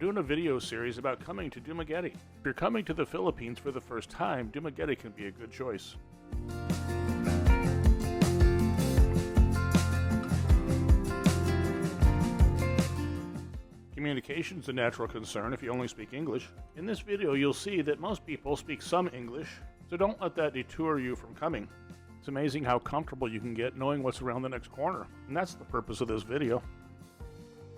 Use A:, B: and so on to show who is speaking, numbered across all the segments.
A: doing a video series about coming to Dumaguete. If you're coming to the Philippines for the first time, Dumaguete can be a good choice. Communication is a natural concern if you only speak English. In this video, you'll see that most people speak some English, so don't let that detour you from coming. It's amazing how comfortable you can get knowing what's around the next corner, and that's the purpose of this video.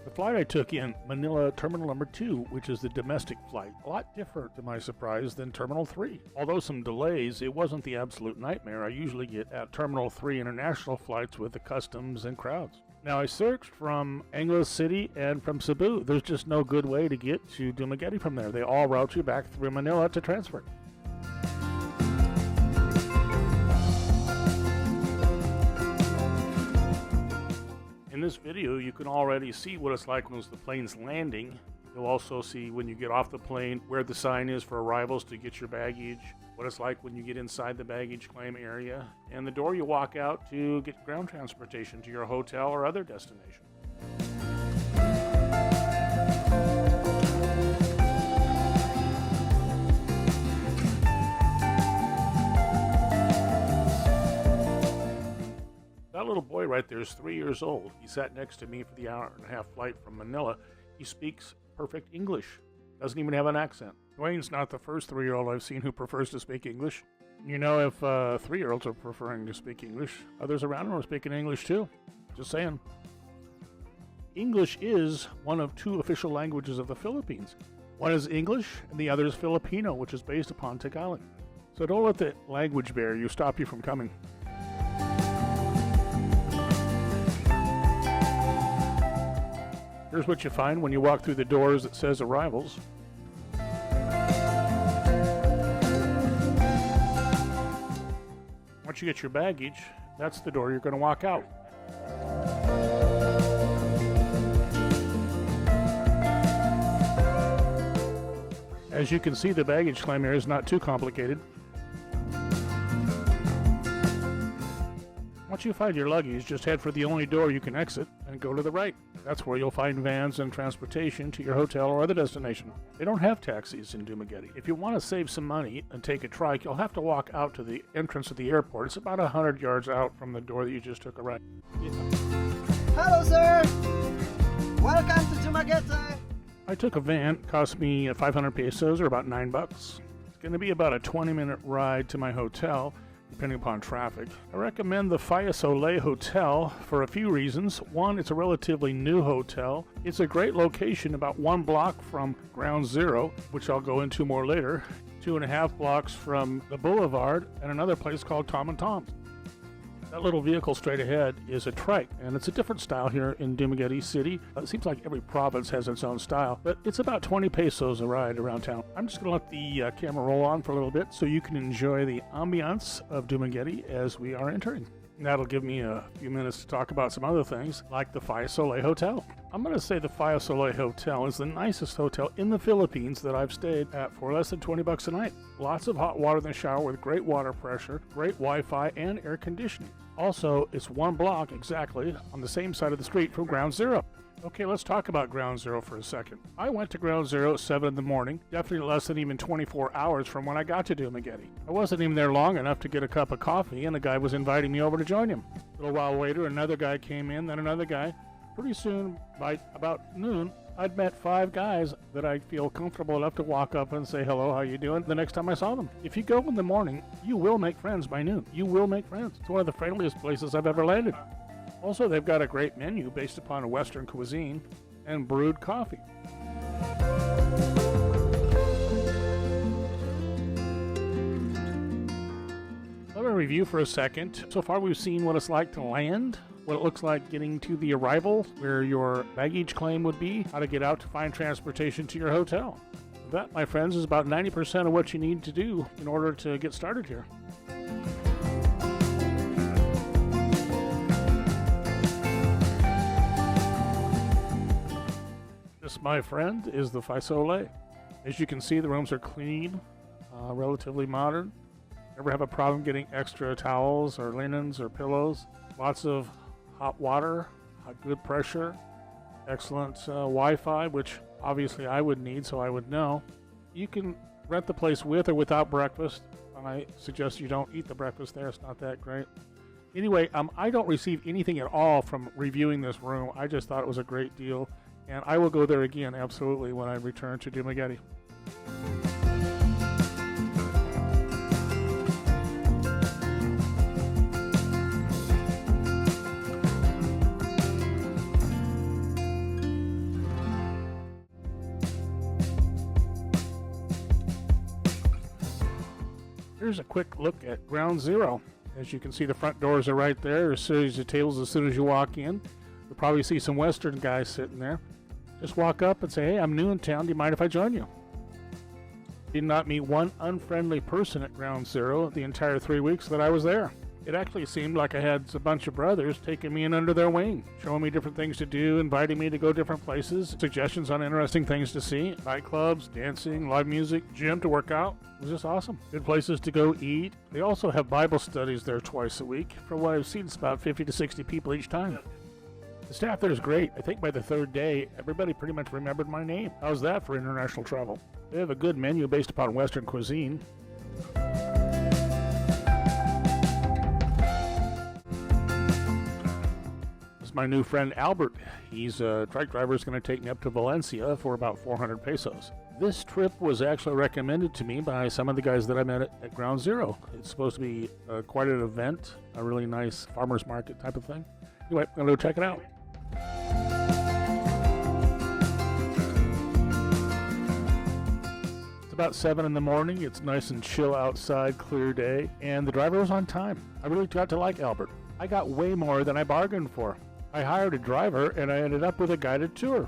A: The flight I took in Manila Terminal Number 2, which is the domestic flight, a lot different to my surprise than Terminal 3. Although some delays, it wasn't the absolute nightmare I usually get at Terminal 3 international flights with the customs and crowds. Now I searched from Angeles City and from Cebu. There's just no good way to get to Dumaguete from there. They all route you back through Manila to transfer. In this video, you can already see what it's like when the plane's landing. You'll also see when you get off the plane where the sign is for arrivals to get your baggage, what it's like when you get inside the baggage claim area, and the door you walk out to get ground transportation to your hotel or other destination. That little boy right there is 3 years old. He sat next to me for the hour-and-a-half flight from Manila. He speaks perfect English. Doesn't even have an accent. Dwayne's not the first 3-year-old I've seen who prefers to speak English. You know, if 3-year-olds are preferring to speak English, others around them are speaking English too. Just saying. English is one of 2 official languages of the Philippines. One is English, and the other is Filipino, which is based upon Tagalog. So don't let the language barrier stop you from coming. Here's what you find when you walk through the doors that says arrivals. Once you get your baggage, that's the door you're going to walk out. As you can see, the baggage claim area is not too complicated. Once you find your luggage, just head for the only door you can exit and go to the right. That's where you'll find vans and transportation to your hotel or other destination. They don't have taxis in Dumaguete. If you want to save some money and take a trike, you'll have to walk out to the entrance of the airport. It's about 100 yards out from the door that you just took a right.
B: Hello, sir! Welcome to Dumaguete!
A: I took a van. It cost me 500 pesos or about $9. It's going to be about a 20-minute ride to my hotel, depending upon traffic. I recommend the Faya Soleil Hotel for a few reasons. One, it's a relatively new hotel. It's a great location about 1 block from Ground Zero, which I'll go into more later, 2.5 blocks from the Boulevard, and another place called Tom and Tom's. That little vehicle straight ahead is a trike, and it's a different style here in Dumaguete City. It seems like every province has its own style, but it's about 20 pesos a ride around town. I'm just going to let the camera roll on for a little bit so you can enjoy the ambiance of Dumaguete as we are entering. And that'll give me a few minutes to talk about some other things, like the Faya Soleil Hotel. I'm going to say the Faya Soleil Hotel is the nicest hotel in the Philippines that I've stayed at for less than $20 a night. Lots of hot water in the shower with great water pressure, great Wi-Fi, and air conditioning. Also, it's 1 block exactly on the same side of the street from Ground Zero. Okay, let's talk about Ground Zero for a second. I went to Ground Zero at 7 in the morning, definitely less than even 24 hours from when I got to Dumaguete. I wasn't even there long enough to get a cup of coffee, and the guy was inviting me over to join him. A little while later, another guy came in, then another guy. Pretty soon, by about noon, I'd met 5 guys that I feel comfortable enough to walk up and say, hello, how you doing, the next time I saw them. If you go in the morning, you will make friends by noon. You will make friends. It's one of the friendliest places I've ever landed. Also, they've got a great menu based upon a Western cuisine and brewed coffee. Let me review for a second. So far, we've seen what it's like to land, what it looks like getting to the arrival, where your baggage claim would be, how to get out to find transportation to your hotel. That, my friends, is about 90% of what you need to do in order to get started here. This, my friend, is the Faya Soleil. As you can see, the rooms are clean, relatively modern. Ever have a problem getting extra towels or linens or pillows? Lots of hot water, good pressure, excellent Wi-Fi, which obviously I would need, so I would know. You can rent the place with or without breakfast. I suggest you don't eat the breakfast there. It's not that great. Anyway, I don't receive anything at all from reviewing this room. I just thought it was a great deal, and I will go there again, absolutely, when I return to Dumaguete. Here's a quick look at Ground Zero. As you can see, the front doors are right there. There's a series of tables as soon as you walk in. You'll probably see some Western guys sitting there. Just walk up and say, hey, I'm new in town. Do you mind if I join you? Did not meet one unfriendly person at Ground Zero the entire 3 weeks that I was there. It actually seemed like I had a bunch of brothers taking me in under their wing, showing me different things to do, inviting me to go different places, suggestions on interesting things to see, nightclubs, dancing, live music, gym to work out. It was just awesome. Good places to go eat. They also have Bible studies there twice a week. From what I've seen, it's about 50 to 60 people each time. The staff there is great. I think by the third day, everybody pretty much remembered my name. How's that for international travel? They have a good menu based upon Western cuisine. My new friend Albert, he's a truck driver, is going to take me up to Valencia for about 400 pesos. This trip was actually recommended to me by some of the guys that I met at Ground Zero. It's supposed to be quite an event, a really nice farmer's market type of thing. Anyway, I'm going to go check it out. It's about 7 in the morning. It's nice and chill outside, clear day, and the driver was on time. I really got to like Albert. I got way more than I bargained for. I hired a driver, and I ended up with a guided tour.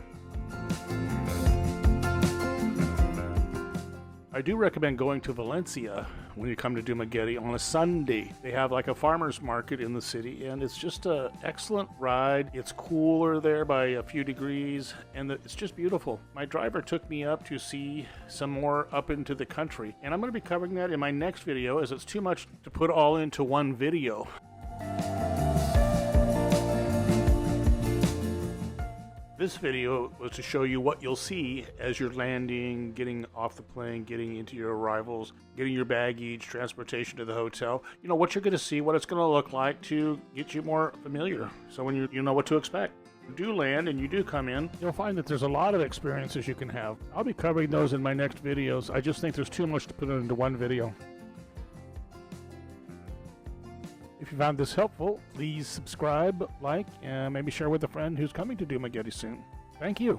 A: I do recommend going to Valencia when you come to Dumaguete on a Sunday. They have like a farmer's market in the city, and it's just an excellent ride. It's cooler there by a few degrees, and it's just beautiful. My driver took me up to see some more up into the country, and I'm going to be covering that in my next video, as it's too much to put all into one video. This video was to show you what you'll see as you're landing, getting off the plane, getting into your arrivals, getting your baggage, transportation to the hotel. You know, what you're going to see, what it's going to look like to get you more familiar. So when you know what to expect. You do land and you do come in, you'll find that there's a lot of experiences you can have. I'll be covering those in my next videos. I just think there's too much to put into one video. If you found this helpful, please subscribe, like, and maybe share with a friend who's coming to Dumaguete soon. Thank you.